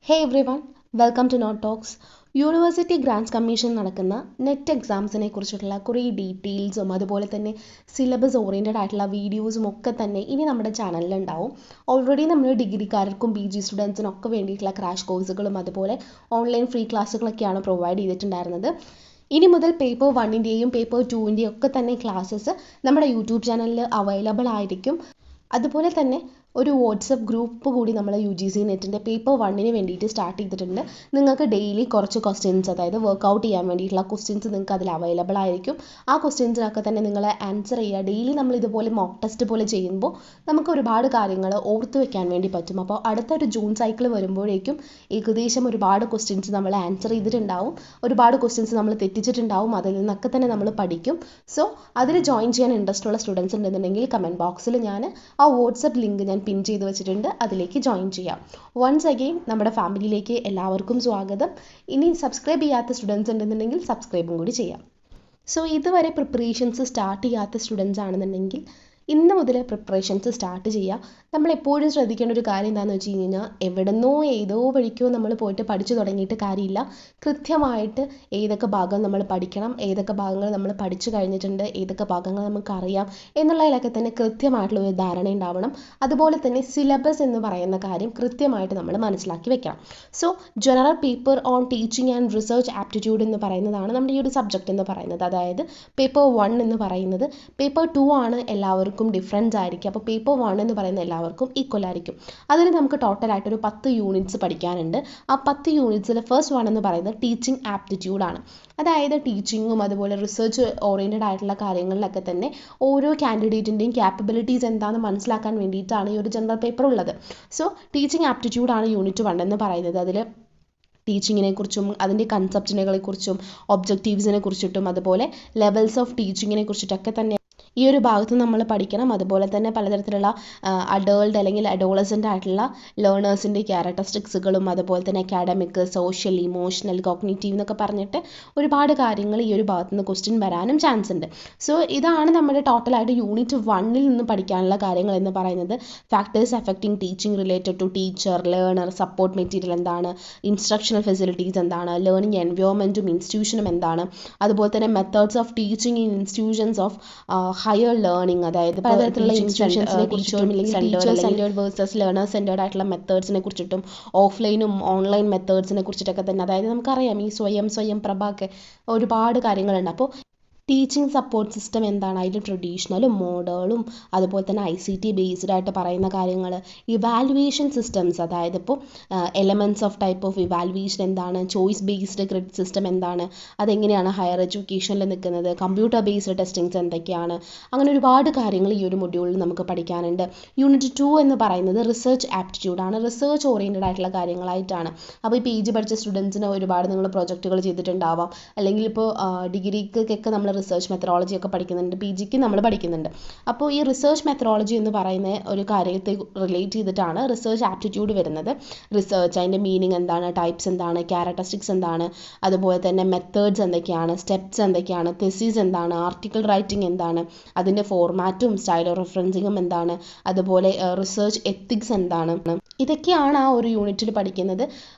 Hey everyone, welcome to Not Talks. University grants commission നടക്കുന്ന net എക്സാംസിനെ കുറിച്ചിട്ടുള്ള കുറേ ഡീറ്റെയിൽസും അതുപോലെ തന്നെ സിലബസ് ഓറിയൻറ്റഡ് ആയിട്ടുള്ള വീഡിയോസും ഒക്കെ തന്നെ ഇനി നമ്മുടെ ചാനലിൽ ഉണ്ടാവും. ഓൾറെഡി നമ്മൾ ഡിഗ്രിക്കാർക്കും PG സ്റ്റുഡൻസിനും ഒക്കെ വേണ്ടിയിട്ടുള്ള ക്രാഷ് കോഴ്സുകളും അതുപോലെ ഓൺലൈൻ ഫ്രീ ക്ലാസ്സുകളൊക്കെയാണ് പ്രൊവൈഡ് ചെയ്തിട്ടുണ്ടായിരുന്നത്. ഇനി മുതൽ പേപ്പർ 1-ൻ്റെയും പേപ്പർ 2-ൻ്റെയും ഒക്കെ തന്നെ ക്ലാസ്സസ് നമ്മുടെ യൂട്യൂബ് ചാനലിൽ അവൈലബിൾ ആയിരിക്കും. അതുപോലെ തന്നെ ഒരു വാട്സപ്പ് ഗ്രൂപ്പ് കൂടി നമ്മൾ UGC നെറ്റിൻ്റെ പേപ്പർ 1-ന് വേണ്ടിയിട്ട് സ്റ്റാർട്ട് ചെയ്തിട്ടുണ്ട്. നിങ്ങൾക്ക് ഡെയിലി കുറച്ച് ക്വസ്റ്റ്യൻസ്, അതായത് വർക്കൗട്ട് ചെയ്യാൻ വേണ്ടിയിട്ടുള്ള ക്വസ്റ്റ്യൻസ് നിങ്ങൾക്ക് അതിൽ അവൈലബിൾ ആയിരിക്കും. ആ ക്വസ്റ്റ്യൻസിനൊക്കെ തന്നെ നിങ്ങൾ ആൻസർ ചെയ്യുക. ഡെയിലി നമ്മൾ ഇതുപോലെ മോക്ക് ടെസ്റ്റ് പോലെ ചെയ്യുമ്പോൾ നമുക്ക് ഒരുപാട് കാര്യങ്ങൾ ഓർത്ത് വെക്കാൻ വേണ്ടി പറ്റും. അപ്പോൾ അടുത്തൊരു ജൂൺ സൈക്കിൾ വരുമ്പോഴേക്കും ഏകദേശം ഒരുപാട് ക്വസ്റ്റ്യൻസ് നമ്മൾ ആൻസർ ചെയ്തിട്ടുണ്ടാവും, ഒരുപാട് ക്വസ്റ്റ്യൻസ് നമ്മൾ തെറ്റിച്ചിട്ടുണ്ടാവും. അതിൽ നിന്നൊക്കെ തന്നെ നമ്മൾ പഠിക്കും. സോ അതിൽ ജോയിൻ ചെയ്യാൻ ഇൻട്രസ്റ്റ് ഉള്ള സ്റ്റുഡൻസ് ഉണ്ടെന്നുണ്ടെങ്കിൽ കമൻറ്റ് ബോക്സിൽ ഞാൻ ആ വാട്സപ്പ് ലിങ്ക് ഞാൻ പിൻ ചെയ്ത് വെച്ചിട്ടുണ്ട്, അതിലേക്ക് ജോയിൻ ചെയ്യാം. വൺസ് അഗെയിൻ നമ്മുടെ ഫാമിലിയിലേക്ക് എല്ലാവർക്കും സ്വാഗതം. ഇനി സബ്സ്ക്രൈബ് ചെയ്യാത്ത സ്റ്റുഡൻസ് ഉണ്ടെന്നുണ്ടെങ്കിൽ സബ്സ്ക്രൈബും കൂടി ചെയ്യാം. സോ ഇതുവരെ പ്രിപ്പറേഷൻസ് സ്റ്റാർട്ട് ചെയ്യാത്ത സ്റ്റുഡൻസ് ആണെന്നുണ്ടെങ്കിൽ ഇന്ന് മുതൽ പ്രിപ്പറേഷൻസ് സ്റ്റാർട്ട് ചെയ്യുക. നമ്മൾ എപ്പോഴും ശ്രദ്ധിക്കേണ്ട ഒരു കാര്യം എന്താണെന്ന് വെച്ച് കഴിഞ്ഞാൽ, എവിടെന്നോ ഏതോ വഴിക്കോ നമ്മൾ പോയിട്ട് പഠിച്ചു തുടങ്ങിയിട്ട് കാര്യമില്ല. കൃത്യമായിട്ട് ഏതൊക്കെ ഭാഗം നമ്മൾ പഠിക്കണം, ഏതൊക്കെ ഭാഗങ്ങൾ നമ്മൾ പഠിച്ചു കഴിഞ്ഞിട്ടുണ്ട്, ഏതൊക്കെ ഭാഗങ്ങൾ നമുക്കറിയാം എന്നുള്ളതിലൊക്കെ തന്നെ കൃത്യമായിട്ടുള്ള ഒരു ധാരണ ഉണ്ടാവണം. അതുപോലെ തന്നെ സിലബസ് എന്ന് പറയുന്ന കാര്യം കൃത്യമായിട്ട് നമ്മൾ മനസ്സിലാക്കി വെക്കണം. So general paper on teaching and research aptitude എന്ന് പറയുന്നതാണ് നമ്മുടെ ഈ ഒരു സബ്ജക്റ്റ് എന്ന് പറയുന്നത്. അതായത് പേപ്പർ 1 എന്ന് പറയുന്നത്. പേപ്പർ 2 ആണ് എല്ലാവർക്കും ഡിഫറൻസ് ആയിരിക്കും. അപ്പോൾ പേപ്പർ 1 എന്ന് പറയുന്ന എല്ലാവർക്കും ഈക്വൽ ആയിരിക്കും. അതിൽ നമുക്ക് ടോട്ടലായിട്ടൊരു 10 യൂണിറ്റ്സ് പഠിക്കാനുണ്ട്. ആ 10 യൂണിറ്റ്സിൽ ഫസ്റ്റ് 1 എന്ന് പറയുന്നത് ടീച്ചിങ് ആപ്റ്റിറ്റ്യൂഡാണ്. അതായത് ടീച്ചിങ്ങും അതുപോലെ റിസർച്ച് ഓറിയൻറ്റഡ് ആയിട്ടുള്ള കാര്യങ്ങളിലൊക്കെ തന്നെ ഓരോ കാൻഡിഡേറ്റിൻ്റെയും ക്യാപ്പബിലിറ്റീസ് എന്താണെന്ന് മനസ്സിലാക്കാൻ വേണ്ടിയിട്ടാണ് ഈ ഒരു ജനറൽ പേപ്പർ ഉള്ളത്. സോ ടീച്ചിങ് ആപ്റ്റിറ്റ്യൂഡാണ് യൂണിറ്റ് 1 എന്ന് പറയുന്നത്. അതിൽ ടീച്ചിങ്ങിനെ കുറിച്ചും അതിൻ്റെ കൺസെപ്റ്റിനെ കുറിച്ചും ഒബ്ജക്റ്റീവ്സിനെ കുറിച്ചിട്ടും അതുപോലെ ലെവൽസ് ഓഫ് ടീച്ചിങ്ങിനെ കുറിച്ചിട്ടൊക്കെ തന്നെ ഈ ഒരു ഭാഗത്ത് നമ്മൾ പഠിക്കണം. അതുപോലെ തന്നെ പലതരത്തിലുള്ള അഡൾട്ട് അല്ലെങ്കിൽ അഡോളസൻ്റ് ആയിട്ടുള്ള ലേണേഴ്സിൻ്റെ ക്യാരക്ടറിസ്റ്റിക്സുകളും അതുപോലെ തന്നെ അക്കാഡമിക്, സോഷ്യൽ, ഇമോഷണൽ, കോഗ്നിറ്റീവ് എന്നൊക്കെ പറഞ്ഞിട്ട് ഒരുപാട് കാര്യങ്ങൾ ഈ ഒരു ഭാഗത്ത് നിന്ന് ക്വസ്റ്റ്യൻ വരാനും ചാൻസ് ഉണ്ട്. സോ ഇതാണ് നമ്മുടെ ടോട്ടലായിട്ട് യൂണിറ്റ് 1-ൽ നിന്ന് പഠിക്കാനുള്ള കാര്യങ്ങൾ എന്ന് പറയുന്നത്. Factors affecting teaching related to teacher, learner, support material എന്താണ്, ഇൻസ്ട്രക്ഷണൽ ഫെസിലിറ്റീസ് എന്താണ്, ലേണിംഗ് എൻവയോൺമെൻറ്റും ഇൻസ്റ്റിറ്റ്യൂഷനും എന്താണ്, അതുപോലെ തന്നെ methods of teaching in institutions of higher learning, അതായത് പലതരത്തിലുള്ള ഇൻസ്റ്റിറ്റ്യൂഷൻസിനെ കുറിച്ചിട്ടും teacher centred versus learner centred ആയിട്ടുള്ള മെത്തേഡ്സിനെ കുറിച്ചിട്ടും ഓഫ്ലൈനും ഓൺലൈൻ മെത്തേഡ്സിനെ കുറിച്ചിട്ടൊക്കെ തന്നെ. അതായത് നമുക്കറിയാം ഈ സ്വയം പ്രഭ ഒക്കെ ഒരുപാട് കാര്യങ്ങളുണ്ട്. അപ്പോൾ ടീച്ചിങ് സപ്പോർട്ട് സിസ്റ്റം എന്താണ്, അതിൽ ട്രഡീഷണലും മോഡേണും അതുപോലെ തന്നെ ICT ബേസ്ഡ് ആയിട്ട് പറയുന്ന കാര്യങ്ങൾ, ഇവാലുവേഷൻ സിസ്റ്റംസ്, അതായത് ഇപ്പോൾ elements of type of evaluation എന്താണ്, ചോയ്സ് ബേസ്ഡ് ക്രെഡിറ്റ് സിസ്റ്റം എന്താണ്, അതെങ്ങനെയാണ് ഹയർ എഡ്യൂക്കേഷനിൽ നിൽക്കുന്നത്, കമ്പ്യൂട്ടർ ബേസ്ഡ് ടെസ്റ്റിങ്സ് എന്തൊക്കെയാണ്, അങ്ങനെ ഒരുപാട് കാര്യങ്ങൾ ഈ ഒരു മൊഡ്യൂളിൽ നമുക്ക് പഠിക്കാനുണ്ട്. യൂണിറ്റ് 2 എന്ന് പറയുന്നത് റിസർച്ച് ആപ്റ്റിറ്റ്യൂഡാണ്. റിസർച്ച് ഓറിയൻറ്റഡ് ആയിട്ടുള്ള കാര്യങ്ങളായിട്ടാണ്. അപ്പോൾ ഈ PG പഠിച്ച സ്റ്റുഡൻസിന് ഒരുപാട് നിങ്ങൾ പ്രൊജക്റ്റുകൾ ചെയ്തിട്ടുണ്ടാവാം, അല്ലെങ്കിൽ ഇപ്പോൾ ഡിഗ്രിക്കൊക്കെ നമ്മൾ റിസർച്ച് മെത്തഡോളജി ഒക്കെ പഠിക്കുന്നുണ്ട്, PGക്ക് നമ്മൾ പഠിക്കുന്നുണ്ട്. അപ്പോൾ ഈ റിസർച്ച് മെത്തഡോളജി എന്ന് പറയുന്ന ഒരു കാര്യത്തെ റിലേറ്റ് ചെയ്തിട്ടാണ് റിസർച്ച് ആപ്റ്റിറ്റ്യൂഡ് വരുന്നത്. റിസർച്ച്, അതിൻ്റെ മീനിങ് എന്താണ്, ടൈപ്സ് എന്താണ്, ക്യാരക്ടറിസ്റ്റിക്സ് എന്താണ്, അതുപോലെ തന്നെ മെത്തേഡ്സ് എന്തൊക്കെയാണ്, സ്റ്റെപ്സ് എന്തൊക്കെയാണ്, തെസിസ് എന്താണ്, ആർട്ടിക്കിൾ റൈറ്റിംഗ് എന്താണ്, അതിൻ്റെ ഫോർമാറ്റും സ്റ്റൈൽ ഓഫ് റെഫറൻസിങ്ങും എന്താണ്, അതുപോലെ റിസർച്ച് എത്തിക്സ് എന്താണ്, ഇതൊക്കെയാണ് ആ ഒരു യൂണിറ്റിൽ പഠിക്കുന്നത്.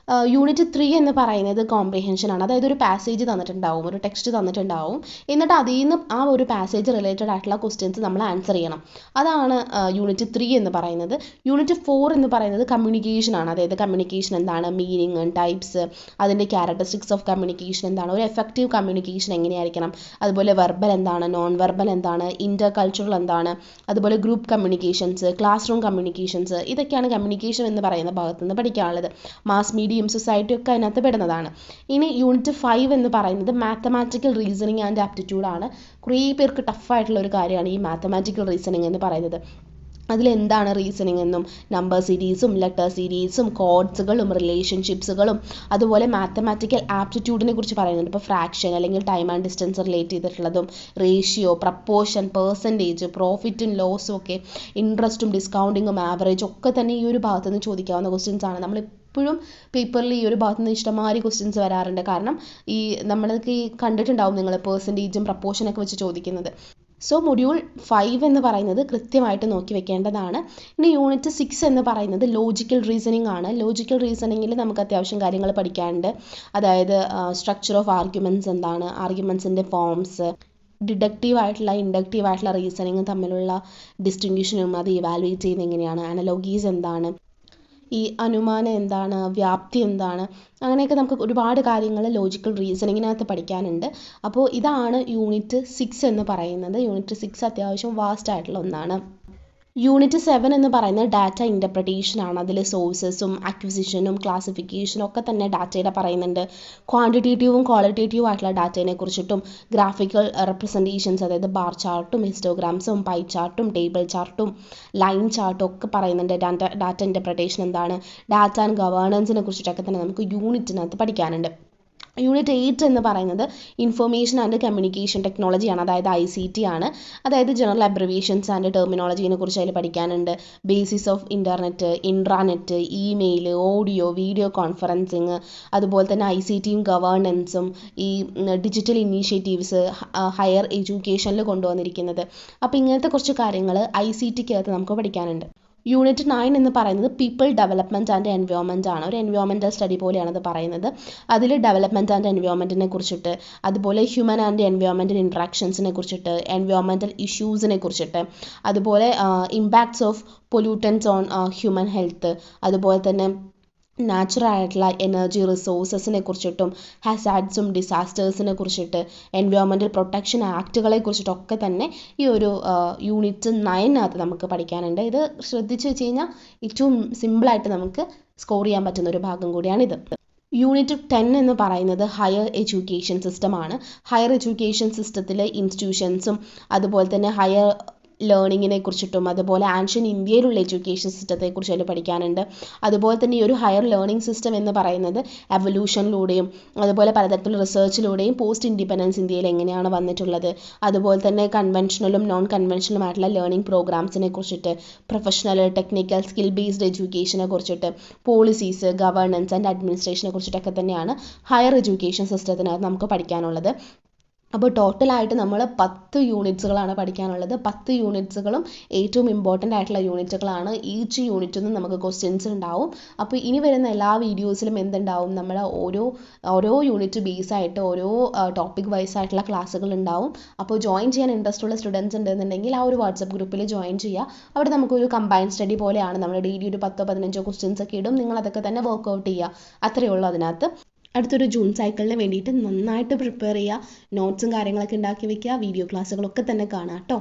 യൂണിറ്റ് 3 എന്ന് പറയുന്നത് കോംപ്രിഹെൻഷൻ ആണ്. അതായത് ഒരു പാസേജ് തന്നിട്ടുണ്ടാവും, ഒരു ടെക്സ്റ്റ് തന്നിട്ടുണ്ടാവും, എന്നിട്ട് അതിൽ നിന്ന് ആ ഒരു പാസേജ് റിലേറ്റഡ് ആയിട്ടുള്ള ക്വസ്റ്റ്യൻസ് നമ്മൾ ആൻസർ ചെയ്യണം. അതാണ് യൂണിറ്റ് 3 എന്ന് പറയുന്നത്. യൂണിറ്റ് 4 എന്ന് പറയുന്നത് കമ്മ്യൂണിക്കേഷൻ ആണ്. അതായത് കമ്മ്യൂണിക്കേഷൻ എന്താണ്, മീനിങ്, ടൈപ്സ്, അതിൻ്റെ ക്യാരക്ടറിസ്റ്റിക്സ് ഓഫ് കമ്മ്യൂണിക്കേഷൻ എന്താണ്, ഒരു എഫക്റ്റീവ് കമ്മ്യൂണിക്കേഷൻ എങ്ങനെയായിരിക്കണം, അതുപോലെ വെർബൽ എന്താണ്, നോൺ വെർബൽ എന്താണ്, ഇൻ്റർ കൾച്ചറൽ എന്താണ്, അതുപോലെ group communications, class room communications, ഇതൊക്കെയാണ് കമ്മ്യൂണിക്കേഷൻ എന്ന് പറയുന്ന ഭാഗത്ത് നിന്ന് പഠിക്കാനുള്ളത്. മാസ് മീഡിയം, സൊസൈറ്റി ഒക്കെ അതിനകത്ത് പെടുന്നതാണ്. ഇനി യൂണിറ്റ് 5 എന്ന് പറയുന്നത് മാത്തമാറ്റിക്കൽ റീസണിങ് ആൻഡ് ആപ്റ്റിറ്റ്യൂഡ് ആണ്. കുറേ പേർക്ക് ടഫായിട്ടുള്ള ഒരു കാര്യമാണ് ഈ മാത്തമാറ്റിക്കൽ റീസണിങ് എന്ന് പറയുന്നത്. അതിലെന്താണ് റീസണിങ് എന്നും, നമ്പർ സീരീസും ലെറ്റർ സീരീസും കോഡ്സുകളും റിലേഷൻഷിപ്സുകളും അതുപോലെ മാത്തമാറ്റിക്കൽ ആപ്റ്റിറ്റ്യൂഡിനെ കുറിച്ച് പറയുന്നുണ്ട്. ഇപ്പോൾ ഫ്രാക്ഷൻ അല്ലെങ്കിൽ ടൈം ആൻഡ് ഡിസ്റ്റൻസ് റിലേറ്റ് ചെയ്തിട്ടുള്ളതും, റേഷ്യോ, പ്രപ്പോർഷൻ, പെർസെൻറ്റേജ്, പ്രോഫിറ്റും ലോസും ഒക്കെ, ഇൻട്രസ്റ്റും ഡിസ്കൗണ്ടിങ്ങും ആവറേജും ഒക്കെ തന്നെ ഈ ഒരു ഭാഗത്ത് നിന്ന് ചോദിക്കാവുന്ന ക്വസ്റ്റ്യൻസ് ആണ്. നമ്മൾ എപ്പോഴും പേപ്പറിൽ ഈ ഒരു ഭാഗത്ത് നിന്ന് ഇഷ്ടംമാതിരി ക്വസ്റ്റ്യൻസ് വരാറുണ്ട്. കാരണം ഈ നമ്മൾക്ക് ഈ കണ്ടിട്ടുണ്ടാവും നിങ്ങൾ പെർസെൻറ്റേജും പ്രപ്പോർഷനൊക്കെ വെച്ച് ചോദിക്കുന്നത്. സോ മൊഡ്യൂൾ 5 എന്ന് പറയുന്നത് കൃത്യമായിട്ട് നോക്കി വെക്കേണ്ടതാണ്. ഇനി യൂണിറ്റ് 6 എന്ന് പറയുന്നത് ലോജിക്കൽ റീസണിംഗ് ആണ്. ലോജിക്കൽ റീസണിങ്ങിൽ നമുക്ക് അത്യാവശ്യം കാര്യങ്ങൾ പഠിക്കാനുണ്ട്. അതായത് സ്ട്രക്ചർ ഓഫ് ആർഗ്യുമെൻറ്റ്സ് എന്താണ്, ആർഗ്യുമെൻറ്റ്സിൻ്റെ ഫോംസ്, ഡിഡക്റ്റീവ് ആയിട്ടുള്ള ഇൻഡക്റ്റീവ് ആയിട്ടുള്ള റീസണിങ് തമ്മിലുള്ള ഡിസ്റ്റിങ്ഷനും അത് ഇവാലുവേറ്റ് ചെയ്യുന്നത് എങ്ങനെയാണ്, അനലോഗീസ് എന്താണ്, ഈ അനുമാനം എന്താണ്, വ്യാപ്തി എന്താണ്, അങ്ങനെയൊക്കെ നമുക്ക് ഒരുപാട് കാര്യങ്ങൾ ലോജിക്കൽ റീസണിങ്ങിനകത്ത് പഠിക്കാനുണ്ട്. അപ്പോൾ ഇതാണ് യൂണിറ്റ് 6 എന്ന് പറയുന്നത്. യൂണിറ്റ് 6 അത്യാവശ്യം വാസ്റ്റ് ആയിട്ടുള്ള ഒന്നാണ്. യൂണിറ്റ് 7 എന്ന് പറയുന്നത് ഡാറ്റ ഇൻ്റർപ്രിട്ടേഷൻ ആണ്. അതിൽ സോഴ്സസും അക്വിസിഷനും ക്ലാസിഫിക്കേഷനും ഒക്കെ തന്നെ ഡാറ്റയുടെ പറയുന്നുണ്ട്. ക്വാണ്ടിറ്റേറ്റീവും ക്വാളിറ്റേറ്റീവും ആയിട്ടുള്ള ഡാറ്റയെ കുറിച്ചിട്ടും ഗ്രാഫിക്കൽ റെപ്രസെൻറ്റേഷൻസ്, അതായത് ബാർ ചാർട്ടും ഹിസ്റ്റോഗ്രാംസും പൈ ചാർട്ടും ടേബിൾ ചാർട്ടും ലൈൻ ചാർട്ടും ഒക്കെ പറയുന്നുണ്ട്. ഡാറ്റ ഇൻ്റർപ്രിട്ടേഷൻ എന്താണ്, ഡാറ്റ ആൻഡ് ഗവേണൻസിനെ കുറിച്ചിട്ടൊക്കെ തന്നെ നമുക്ക് യൂണിറ്റിനകത്ത് പഠിക്കാനുണ്ട്. യൂണിറ്റ് 8 എന്ന് പറയുന്നത് ഇൻഫർമേഷൻ ആൻഡ് കമ്മ്യൂണിക്കേഷൻ ടെക്നോളജിയാണ്, അതായത് ICT ആണ്. അതായത് ജനറൽ അബ്രിവേഷൻസ് ആൻഡ് ടെർമിനോളജിനെ കുറിച്ച് അതിൽ പഠിക്കാനുണ്ട്. Basis of internet, intranet, email, audio, video conferencing, അതുപോലെ തന്നെ ICTയും ഗവേണൻസും, ഈ ഡിജിറ്റൽ ഇനീഷ്യേറ്റീവ്സ് ഹയർ എഡ്യൂക്കേഷനിൽ കൊണ്ടുവന്നിരിക്കുന്നത്. അപ്പോൾ ഇങ്ങനത്തെ കുറച്ച് കാര്യങ്ങൾ ICTക്കകത്ത് നമുക്ക് പഠിക്കാനുണ്ട്. യൂണിറ്റ് 9 എന്ന് പറയുന്നത് പീപ്പിൾ ഡെവലപ്മെൻറ്റ് ആൻഡ് എൻവയോൺമെൻറ്റ് ആണ്. ഒരു എൻവയോൺമെൻറ്റൽ സ്റ്റഡി പോലെയാണ് അത് പറയുന്നത്. അതിൽ ഡെവലപ്മെൻറ്റ് ആൻഡ് എൻവയോൺമെൻറ്റിനെ കുറിച്ചിട്ട്, അതുപോലെ ഹ്യൂമൻ ആൻഡ് എൻവയോൺമെൻറ്റൽ ഇൻട്രാക്ഷൻസിനെ കുറിച്ചിട്ട്, എൻവയോൺമെൻറ്റൽ ഇഷ്യൂസിനെ കുറിച്ചിട്ട്, അതുപോലെ impacts of pollutants on human health, അതുപോലെ തന്നെ നാച്ചുറൽ ആയിട്ടുള്ള എനർജി റിസോഴ്സസിനെ കുറിച്ചിട്ടും ഹസാർഡ്സും ഡിസാസ്റ്റേഴ്സിനെ കുറിച്ചിട്ട്, എൻവയോൺമെൻറ്റൽ പ്രൊട്ടക്ഷൻ ആക്റ്റുകളെ കുറിച്ചിട്ടൊക്കെ തന്നെ ഈ ഒരു യൂണിറ്റ് 9 നമുക്ക് പഠിക്കാനുണ്ട്. ഇത് ശ്രദ്ധിച്ച് വെച്ച് കഴിഞ്ഞാൽ ഏറ്റവും സിമ്പിളായിട്ട് നമുക്ക് സ്കോർ ചെയ്യാൻ പറ്റുന്ന ഒരു ഭാഗം കൂടിയാണിത്. യൂണിറ്റ് 10 എന്ന് പറയുന്നത് ഹയർ എഡ്യൂക്കേഷൻ സിസ്റ്റമാണ്. ഹയർ എഡ്യൂക്കേഷൻ സിസ്റ്റത്തിൽ ഇൻസ്റ്റിറ്റ്യൂഷൻസും അതുപോലെ തന്നെ ഹയർ ലേണിങ്ങിനെ കുറിച്ചിട്ടും, അതുപോലെ ആൻഷ്യൻ ഇന്ത്യയിലുള്ള എഡ്യൂക്കേഷൻ സിസ്റ്റത്തെക്കുറിച്ച് അതിൽ പഠിക്കാനുണ്ട്. അതുപോലെ തന്നെ ഈ ഒരു ഹയർ ലേണിംഗ് സിസ്റ്റം എന്ന് പറയുന്നത് എവല്യൂഷനിലൂടെയും അതുപോലെ പലതരത്തിലുള്ള റിസർച്ചിലൂടെയും പോസ്റ്റ് ഇൻഡിപെൻഡൻസ് ഇന്ത്യയിൽ എങ്ങനെയാണ് വന്നിട്ടുള്ളത്, അതുപോലെ തന്നെ കൺവെൻഷണലും നോൺ കൺവെൻഷണലും ആയിട്ടുള്ള ലേണിംഗ് പ്രോഗ്രാംസിനെ കുറിച്ചിട്ട്, പ്രൊഫഷണൽ ടെക്നിക്കൽ സ്കിൽ ബേസ്ഡ് എഡ്യൂക്കേഷനെ കുറിച്ചിട്ട്, പോളിസീസ്, ഗവേണൻസ് ആൻഡ് അഡ്മിനിസ്ട്രേഷനെ കുറിച്ചിട്ടൊക്കെ തന്നെയാണ് ഹയർ എഡ്യൂക്കേഷൻ സിസ്റ്റത്തിനകത്ത് നമുക്ക് പഠിക്കാനുള്ളത്. അപ്പോൾ ടോട്ടലായിട്ട് നമ്മൾ 10 യൂണിറ്റ്സുകളാണ് പഠിക്കാനുള്ളത്. 10 യൂണിറ്റ്സുകളും ഏറ്റവും ഇമ്പോർട്ടൻ്റ് ആയിട്ടുള്ള യൂണിറ്റുകളാണ്. ഈച്ച് യൂണിറ്റിൽ നിന്ന് നമുക്ക് ക്വസ്റ്റ്യൻസ് ഉണ്ടാവും. അപ്പോൾ ഇനി വരുന്ന എല്ലാ വീഡിയോസിലും എന്തുണ്ടാവും, നമ്മൾ ഓരോ യൂണിറ്റ് ബേസ് ആയിട്ട് ഓരോ ടോപ്പിക് വൈസ് ആയിട്ടുള്ള ക്ലാസ്സുകൾ ഉണ്ടാവും. അപ്പോൾ ജോയിൻ ചെയ്യാൻ ഇൻട്രസ്റ്റ് ഉള്ള സ്റ്റുഡൻസ് ഉണ്ടെന്നുണ്ടെങ്കിൽ ആ ഒരു വാട്സപ്പ് ഗ്രൂപ്പിൽ ജോയിൻ ചെയ്യുക. അവിടെ നമുക്കൊരു കമ്പൈൻഡ് സ്റ്റഡി പോലെയാണ്. നമ്മൾ ഡെയിലി ഒരു 10-15 ക്വസ്റ്റ്യൻസ് ഒക്കെ ഇടും. നിങ്ങൾ അതൊക്കെ തന്നെ വർക്ക്ഔട്ട് ചെയ്യുക. അത്രയേ ഉള്ളൂ അതിനകത്ത്. അടുത്തൊരു ജൂൺ സൈക്കിളിന് വേണ്ടിയിട്ട് നന്നായിട്ട് പ്രിപ്പയർ ചെയ്യുക. നോട്ട്സും കാര്യങ്ങളൊക്കെ ഉണ്ടാക്കി വെക്കുക. വീഡിയോ ക്ലാസ്സുകളൊക്കെ തന്നെ കാണാം കേട്ടോ.